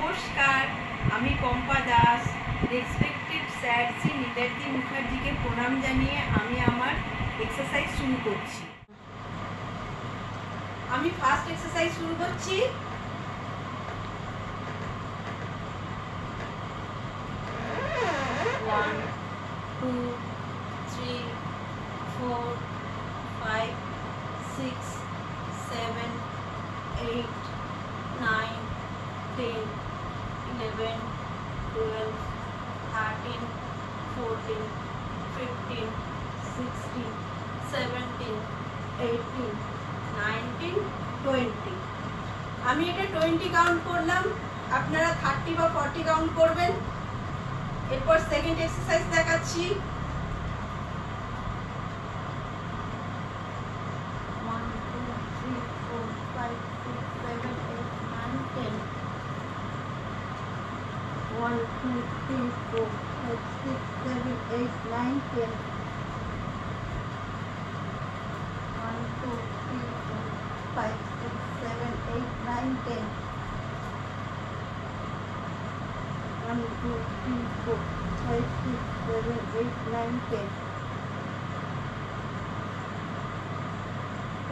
নমস্কার, আমি Pampa Das. Respected sir Shri নিতার্তি মুখার্জিকে প্রণাম জানিয়ে আমি আমার এক্সারসাইজ শুরু করছি। আমি ফার্স্ট এক্সারসাইজ শুরু করছি। One, two, three, four, five, six, seven, eight, 9, 10, 11, 12, 13, 14, 15, 16, 17, 18, 19, 20। আমি এটা 20 কাউন্ট করলাম, আপনারা 30 বা 40 কাউন্ট করবেন। এরপর সেকেন্ড এক্সারসাইজ দেখাচ্ছি। 1, 2, 3, 4, 5, 6, 7, 8, 9, 10. 1, 2, 3, 4, 5, 6, 7, 8, 9, 10. 1, 2, 3, 4, 5, 6, 7, 8, 9, 10. 1, 2, 3, 4, 5, 6, 7, 8, 9, 10.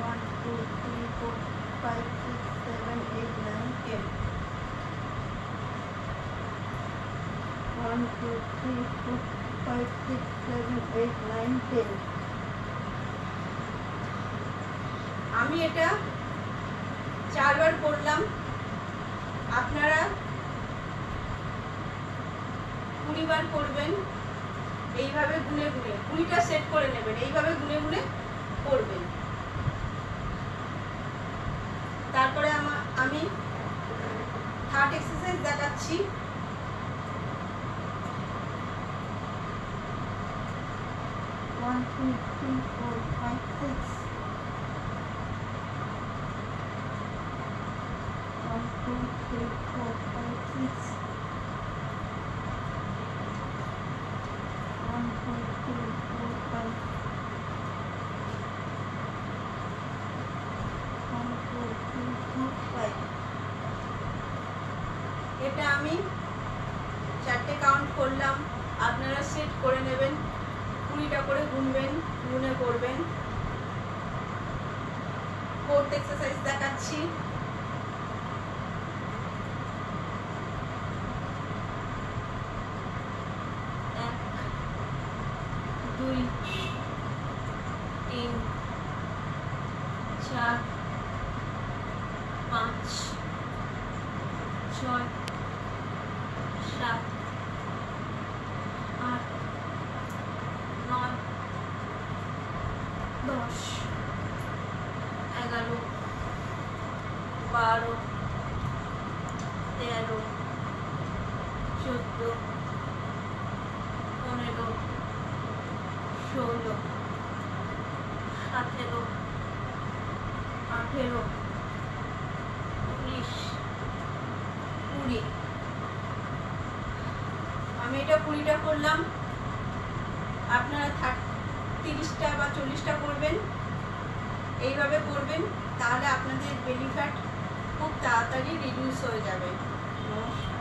1, 2, 3, 4, 5, 6, 7, 8, 9, 10. 1, 2, 3, 4, 5, 6, 7, 8, 9, 10. আমি এটা 4 বার করলাম। আপনারা 20 বার করবেন। এইভাবে গুনে গুনে 20টা সেট করে নেবেন, এইভাবে গুনে গুনে করবেন। তারপরে আমি থার্ড এক্সারসাইজ দেখাচ্ছি। 1, 2, 3, 4, 5, 6. 1, 2, 3, 4, 5, 6. 1, 2, 3, 4, 5. 1, 2, 3, 4, 5. এটা আমি 4টে কাউন্ট করলাম। আপনারা সেট করে নেবেন, 20টা করে গুনবেন, গুনে করবেন। ফোর্থ এক্সারসাইজ দেখাচ্ছি। 1, 2, 3, 4, 5, 6, 7, 8, 9, 10, 11, 12, 13, 14, 15, 16, 17, 18, 19, 20। আমি এটা 20টা করলাম। আপনারা 30টা বা 40টা করবেন। এইভাবে করবেন, তাহলে আপনাদের বেলি ফ্যাট খুব তাড়াতাড়ি রিডিউস হয়ে যাবে। নমস্কার।